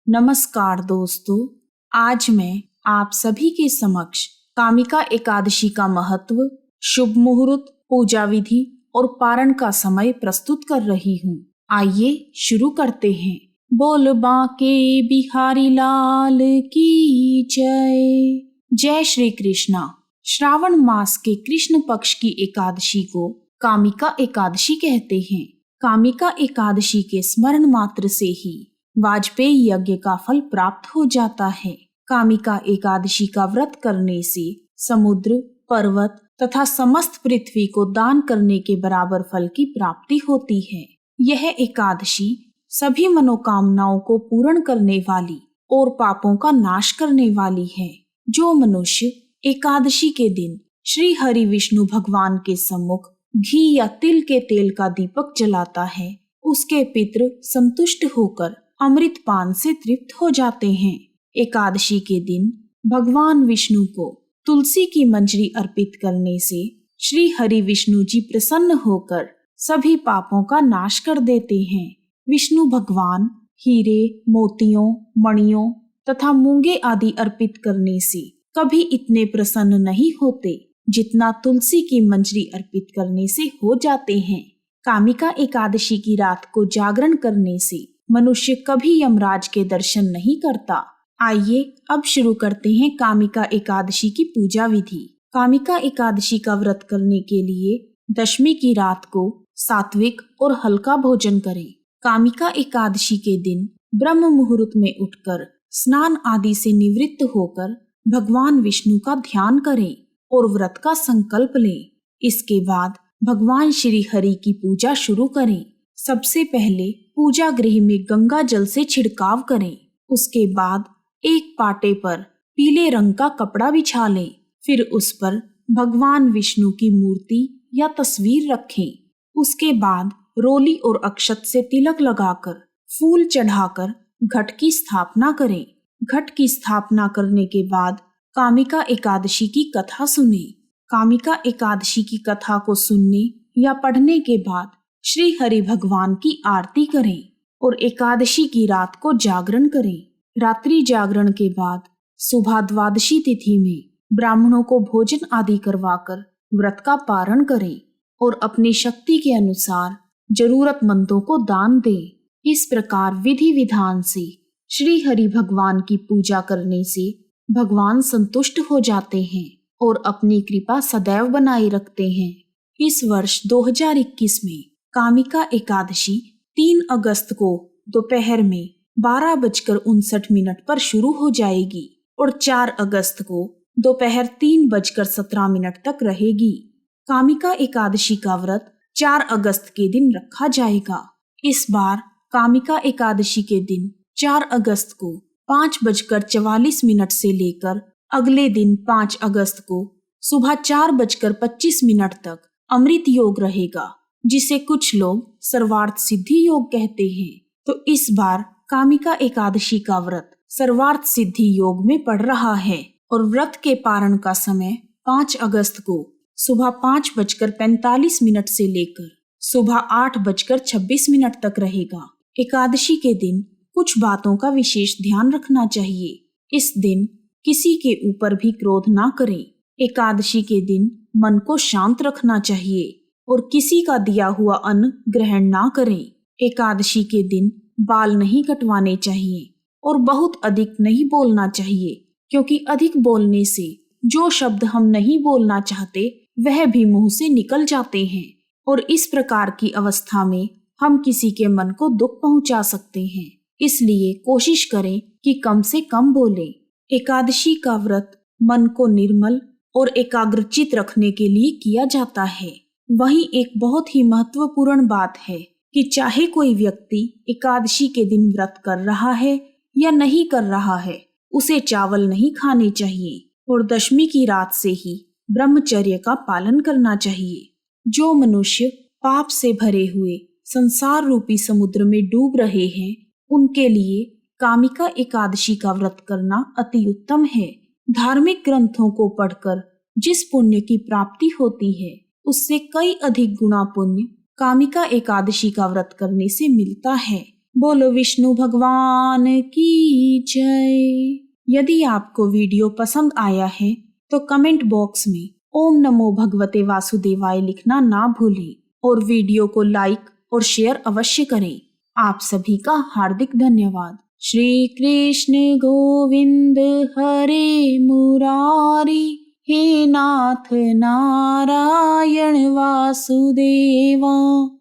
नमस्कार दोस्तों, आज मैं आप सभी के समक्ष कामिका एकादशी का महत्व, शुभ मुहूर्त, पूजा विधि और पारण का समय प्रस्तुत कर रही हूँ। आइए शुरू करते हैं। बोल बांके बिहारी लाल की जय। जय श्री कृष्णा। श्रावण मास के कृष्ण पक्ष की एकादशी को कामिका एकादशी कहते हैं। कामिका एकादशी के स्मरण मात्र से ही वाजपेयी यज्ञ का फल प्राप्त हो जाता है। कामिका एकादशी का व्रत करने से समुद्र, पर्वत तथा समस्त पृथ्वी को दान करने के बराबर फल की प्राप्ति होती है। यह एकादशी सभी मनोकामनाओं को पूर्ण करने वाली और पापों का नाश करने वाली है। जो मनुष्य एकादशी के दिन श्री हरि विष्णु भगवान के सम्मुख घी या तिल के तेल का दीपक जलाता है, उसके पितृ संतुष्ट होकर अमृत पान से तृप्त हो जाते हैं। एकादशी के दिन भगवान विष्णु को तुलसी की मंजरी अर्पित करने से श्री हरि विष्णु जी प्रसन्न होकर सभी पापों का नाश कर देते हैं। विष्णु भगवान हीरे, मोतियों, मणियों तथा मूंगे आदि अर्पित करने से कभी इतने प्रसन्न नहीं होते जितना तुलसी की मंजरी अर्पित करने से हो जाते हैं। कामिका एकादशी की रात को जागरण करने से मनुष्य कभी यमराज के दर्शन नहीं करता। आइए अब शुरू करते हैं कामिका एकादशी की पूजा विधि। कामिका एकादशी का व्रत करने के लिए दशमी की रात को सात्विक और हल्का भोजन करें। कामिका एकादशी के दिन ब्रह्म मुहूर्त में उठकर स्नान आदि से निवृत्त होकर भगवान विष्णु का ध्यान करें और व्रत का संकल्प लें। इसके बाद भगवान श्री हरि की पूजा शुरू करें। सबसे पहले पूजा गृह में गंगा जल से छिड़काव करें। उसके बाद एक पाटे पर पीले रंग का कपड़ा बिछा लें। फिर उस पर भगवान विष्णु की मूर्ति या तस्वीर रखें। उसके बाद रोली और अक्षत से तिलक लगाकर फूल चढ़ाकर घट की स्थापना करें। घट की स्थापना करने के बाद कामिका एकादशी की कथा सुने। कामिका एकादशी की कथा को सुनने या पढ़ने के बाद श्री हरि भगवान की आरती करें और एकादशी की रात को जागरण करें। रात्रि जागरण के बाद सुबह द्वादशी तिथि में ब्राह्मणों को भोजन आदि करवाकर व्रत का पारण करें और अपनी शक्ति के अनुसार जरूरतमंदों को दान दें। इस प्रकार विधि विधान से श्री हरि भगवान की पूजा करने से भगवान संतुष्ट हो जाते हैं और अपनी कृपा सदैव बनाए रखते हैं। इस वर्ष 2021 में कामिका एकादशी 3 अगस्त को दोपहर में 12:59 पर शुरू हो जाएगी और 4 अगस्त को दोपहर 3:17 तक रहेगी। कामिका एकादशी का व्रत 4 अगस्त के दिन रखा जाएगा। इस बार कामिका एकादशी के दिन 4 अगस्त को 5:44 से लेकर अगले दिन 5 अगस्त को सुबह 4:25 तक अमृत योग रहेगा, जिसे कुछ लोग सर्वार्थ सिद्धि योग कहते हैं। तो इस बार कामिका एकादशी का व्रत सर्वार्थ सिद्धि योग में पड़ रहा है और व्रत के पारण का समय 5 अगस्त को सुबह 5:45 से लेकर सुबह 8:26 तक रहेगा। एकादशी के दिन कुछ बातों का विशेष ध्यान रखना चाहिए। इस दिन किसी के ऊपर भी क्रोध ना करें। एकादशी के दिन मन को शांत रखना चाहिए और किसी का दिया हुआ अन्न ग्रहण ना करें। एकादशी के दिन बाल नहीं कटवाने चाहिए और बहुत अधिक नहीं बोलना चाहिए, क्योंकि अधिक बोलने से जो शब्द हम नहीं बोलना चाहते वह भी मुंह से निकल जाते हैं और इस प्रकार की अवस्था में हम किसी के मन को दुख पहुंचा सकते हैं। इसलिए कोशिश करें कि कम से कम बोलें। एकादशी का व्रत मन को निर्मल और एकाग्रचित रखने के लिए किया जाता है। वहीं एक बहुत ही महत्वपूर्ण बात है कि चाहे कोई व्यक्ति एकादशी के दिन व्रत कर रहा है या नहीं कर रहा है, उसे चावल नहीं खाने चाहिए और दशमी की रात से ही ब्रह्मचर्य का पालन करना चाहिए। जो मनुष्य पाप से भरे हुए संसार रूपी समुद्र में डूब रहे हैं, उनके लिए कामिका एकादशी का व्रत करना अति उत्तम है। धार्मिक ग्रंथों को पढ़कर जिस पुण्य की प्राप्ति होती है, उससे कई अधिक गुना पुण्य कामिका एकादशी का व्रत करने से मिलता है। बोलो विष्णु भगवान की जय। यदि आपको वीडियो पसंद आया है तो कमेंट बॉक्स में ओम नमो भगवते वासुदेवाय लिखना ना भूलें और वीडियो को लाइक और शेयर अवश्य करें। आप सभी का हार्दिक धन्यवाद। श्री कृष्ण गोविंद हरे मुरारी, हे नाथ नारायण वासुदेवा।